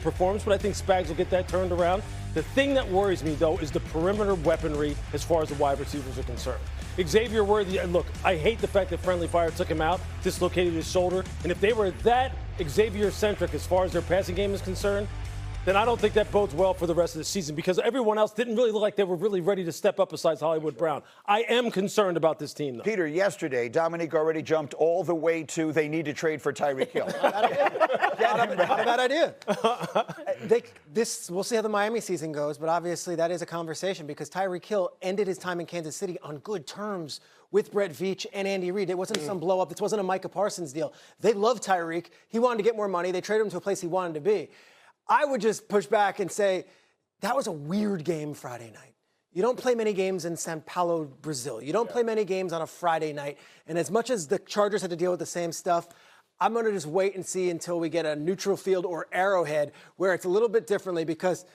performance, but I think Spags will get that turned around. The thing that worries me, though, is the perimeter weaponry as far as the wide receivers are concerned. Xavier Worthy, look, I hate the fact that Friendly Fire took him out, dislocated his shoulder, and if they were that Xavier-centric as far as their passing game is concerned, then I don't think that bodes well for the rest of the season because everyone else didn't really look like they were really ready to step up besides Hollywood Brown. I am concerned about this team, though. Peter, yesterday, Dominique already jumped all the way to they need to trade for Tyreek Hill. Not a bad idea. We'll see how the Miami season goes, but obviously that is a conversation because Tyreek Hill ended his time in Kansas City on good terms with Brett Veach and Andy Reid. It wasn't some blow-up. This wasn't a Micah Parsons deal. They love Tyreek. He wanted to get more money. They traded him to a place he wanted to be. I would just push back and say that was a weird game Friday night. You don't play many games in Sao Paulo, Brazil. You don't play many games on a Friday night. And as much as the Chargers had to deal with the same stuff, I'm going to just wait and see until we get a neutral field or Arrowhead where it's a little bit differently because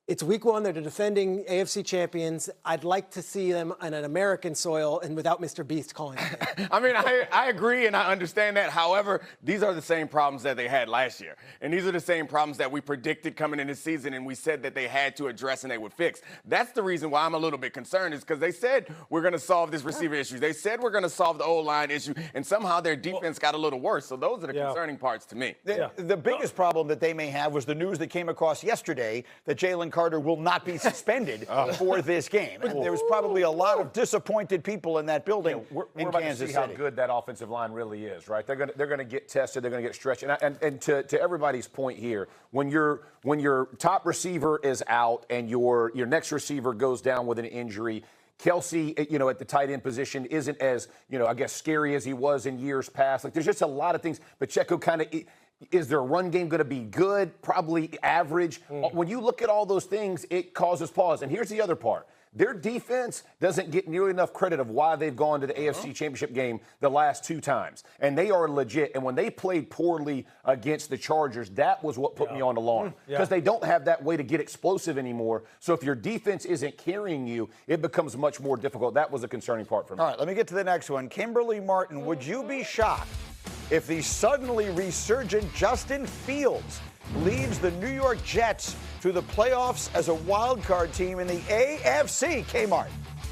it's week one. They're the defending AFC champions. I'd like to see them on an American soil and without Mr. Beast calling it. I mean, I agree and I understand that. However, these are the same problems that they had last year. And these are the same problems that we predicted coming in this season and we said that they had to address and they would fix. That's the reason why I'm a little bit concerned is because they said we're going to solve this receiver issue. They said we're going to solve the O-line issue, and somehow their defense got a little worse. So those are the concerning parts to me. The biggest problem that they may have was the news that came across yesterday that Jalen Carter will not be suspended for this game. And there was probably a lot of disappointed people in that building we're in about Kansas to see City. how good that offensive line really is, right? They're going to get tested. They're going to get stretched. And to everybody's point here, when your top receiver is out and your next receiver goes down with an injury, Kelsey, at the tight end position isn't as, I guess, scary as he was in years past. Like, there's just a lot of things. Pacheco kind of, is their run game going to be good? Probably average. When you look at all those things, it causes pause. And here's the other part. Their defense doesn't get nearly enough credit of why they've gone to the AFC Championship game the last two times. And they are legit. And when they played poorly against the Chargers, that was what put me on alarm. Because they don't have that way to get explosive anymore. So if your defense isn't carrying you, it becomes much more difficult. That was a concerning part for me. All right, let me get to the next one. Kimberly Martin, would you be shocked if the suddenly resurgent Justin Fields leads the New York Jets to the playoffs as a wild card team in the AFC? Kmart.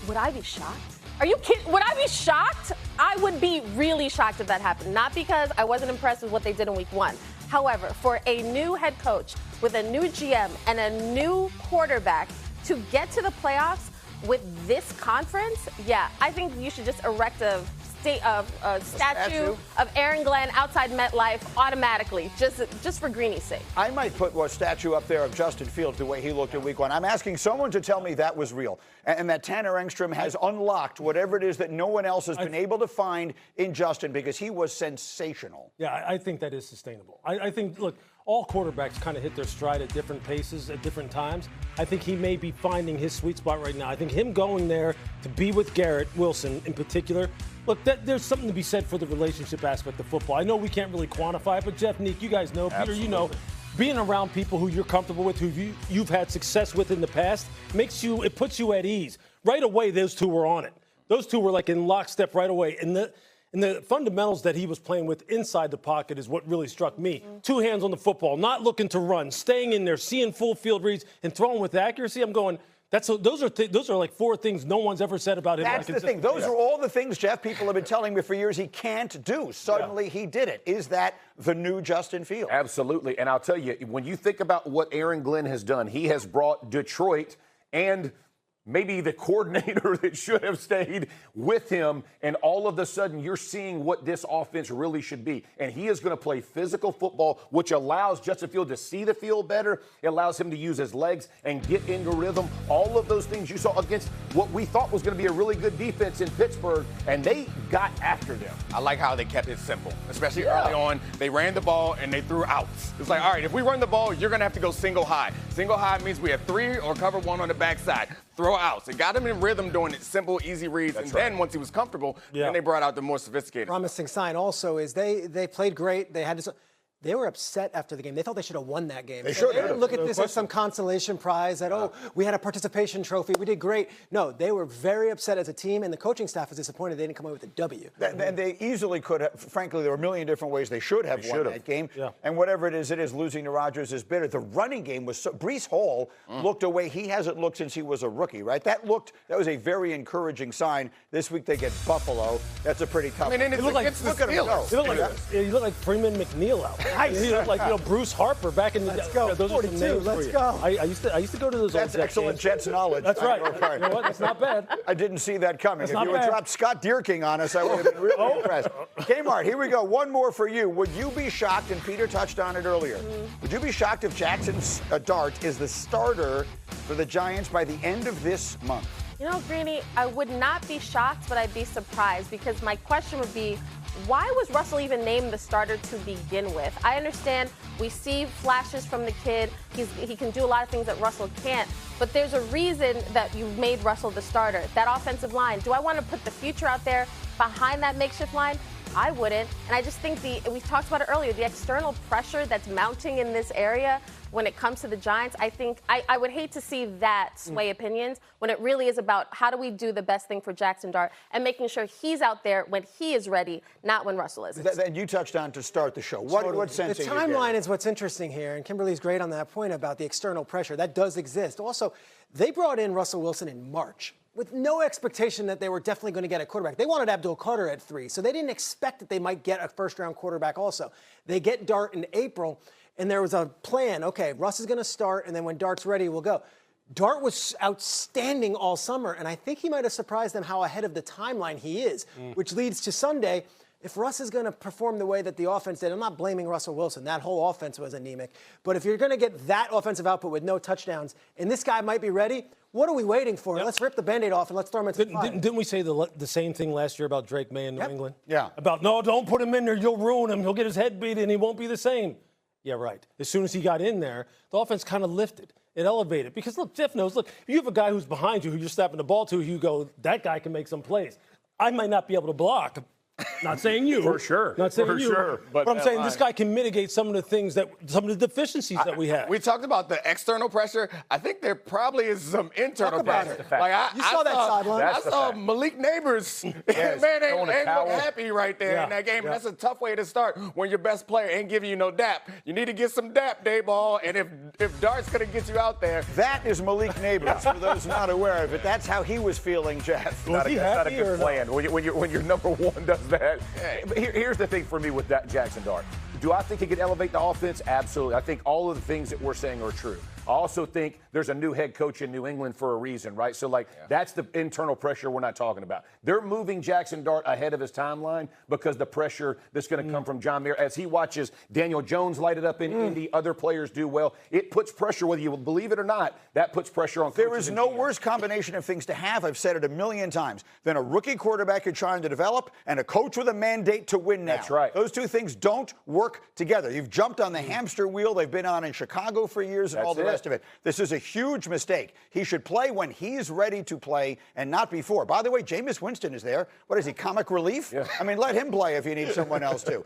Would I be shocked? Are you kidding? Would I be shocked? I would be really shocked if that happened. Not because I wasn't impressed with what they did in week one. However, for a new head coach with a new GM and a new quarterback to get to the playoffs with this conference, I think you should just erect a statue of Aaron Glenn outside MetLife automatically, just for Greeny's sake. I might put a statue up there of Justin Fields the way he looked in week one. I'm asking someone to tell me that was real and that Tanner Engstrom has unlocked whatever it is that no one else has been able to find in Justin because he was sensational. Yeah, I think that is sustainable. I think, look, all quarterbacks kind of hit their stride at different paces at different times. I think he may be finding his sweet spot right now. I think him going there to be with Garrett Wilson in particular, look, there's something to be said for the relationship aspect of football. I know we can't really quantify it, but Jeff, Nick, you guys know, Peter, you know, being around people who you're comfortable with, who you've had success with in the past, it puts you at ease. Right away, those two were on it. Those two were like in lockstep right away. And the fundamentals that he was playing with inside the pocket is what really struck me. Two hands on the football, not looking to run, staying in there, seeing full field reads, and throwing with accuracy. I'm going, those are like four things no one's ever said about him. That's the thing. Those are all the things, Jeff, people have been telling me for years he can't do. Suddenly he did it. Is that the new Justin Fields? Absolutely. And I'll tell you, when you think about what Aaron Glenn has done, he has brought Detroit and maybe the coordinator that should have stayed with him, and all of a sudden you're seeing what this offense really should be. And he is going to play physical football, which allows Justin Fields to see the field better. It allows him to use his legs and get into rhythm. All of those things you saw against what we thought was going to be a really good defense in Pittsburgh, and they got after them. I like how they kept it simple, especially early on. They ran the ball and they threw outs. It's like, all right, if we run the ball, you're going to have to go single high. Single high means we have three or cover one on the backside. Throw outs. It got him in rhythm doing it simple, easy reads. Then once he was comfortable, then they brought out the more sophisticated. Promising sign also is they played great. They had They were upset after the game. They thought they should have won that game. They should have. didn't look at this as some consolation prize that, we had a participation trophy. We did great. No, they were very upset as a team, and the coaching staff was disappointed they didn't come away with a W. And they easily could have. Frankly, there were a million different ways they should have won that game. Yeah. And whatever it is, losing to Rodgers is bitter. The running game was so. Breece Hall looked a way he hasn't looked since he was a rookie, right? That was a very encouraging sign. This week they get Buffalo. That's a pretty tough. I mean, and it's look like- against the look at him go. Steelers. You look like Freeman McNeil out there. Nice. You look like Bruce Harper back in the. Let's go. Those are some 42. names Let's for you. go. I used to go to those. That's old Jet excellent games. Jets knowledge. That's right. Okay. You know what? That's not bad. I didn't see that coming. If not you would bad. drop Scott Dierking on us, I would have been really impressed. Kmart, here we go. One more for you. Would you be shocked, and Peter touched on it earlier, would you be shocked if Jaxson Dart is the starter for the Giants by the end of this month? You know, Greeny, I would not be shocked, but I'd be surprised because my question would be, why was Russell even named the starter to begin with? I understand we see flashes from the kid. He can do a lot of things that Russell can't, but there's a reason that you made Russell the starter. That offensive line, do I want to put the future out there behind that makeshift line? I wouldn't. And I just think we talked about it earlier, the external pressure that's mounting in this area when it comes to the Giants, I think I would hate to see that sway opinions when it really is about how do we do the best thing for Jaxson Dart and making sure he's out there when he is ready, not when Russell is. And you touched on to start the show. What sense The are you getting? timeline is what's interesting here, and Kimberly's great on that point about the external pressure. That does exist. Also, they brought in Russell Wilson in March with no expectation that they were definitely going to get a quarterback. They wanted Abdul Carter at 3, so they didn't expect that they might get a first-round quarterback also. They get Dart in April, and there was a plan. Okay, Russ is going to start, and then when Dart's ready, we'll go. Dart was outstanding all summer, and I think he might have surprised them how ahead of the timeline he is, which leads to Sunday. If Russ is going to perform the way that the offense did, I'm not blaming Russell Wilson. That whole offense was anemic. But if you're going to get that offensive output with no touchdowns, and this guy might be ready, what are we waiting for? Let's rip the Band-Aid off and let's throw him into the fire. Didn't we say the same thing last year about Drake May in New England? Yeah. About, no, don't put him in there. You'll ruin him. He'll get his head beat and he won't be the same. Yeah, right. As soon as he got in there, the offense kind of lifted. It elevated. Because, look, Jeff knows, look, if you have a guy who's behind you, who you're snapping the ball to, you go, that guy can make some plays. I might not be able to block. Not saying you. For sure. Not saying For you. sure. But I'm saying this guy can mitigate some of the things some of the deficiencies that we have. We talked about the external pressure. I think there probably is some internal about pressure. it. Like You saw that sideline. I That's the saw fact. Malik Neighbors. Yes, Man, throwing a ain't towel. look happy right there in that game. And that's a tough way to start when your best player ain't giving you no dap. You need to get some dap, Dayball. And if Dart's going to get you out there. That is Malik Neighbors, for those not aware of it. That's how he was feeling, Jeff. Was he That's not a happy or good no? plan. When your number one does that. But here's the thing for me with that Jaxson Dart. Do I think he could elevate the offense? Absolutely. I think all of the things that we're saying are true. I also think there's a new head coach in New England for a reason, right? So, that's the internal pressure we're not talking about. They're moving Jaxson Dart ahead of his timeline because the pressure that's going to come from John Mayer as he watches Daniel Jones light it up in Indy, other players do well. It puts pressure, whether you believe it or not, that puts pressure on coaches. There is and no GMs. worse combination of things to have, I've said it a million times, than a rookie quarterback you're trying to develop and a coach with a mandate to win now. That's right. Those two things don't work together. You've jumped on the hamster wheel they've been on in Chicago for years and That's all the it. rest of it. This is a huge mistake. He should play when he's ready to play and not before. By the way, Jameis Winston is there. What is he, comic relief? Yeah. I mean, let him play if you need someone else to.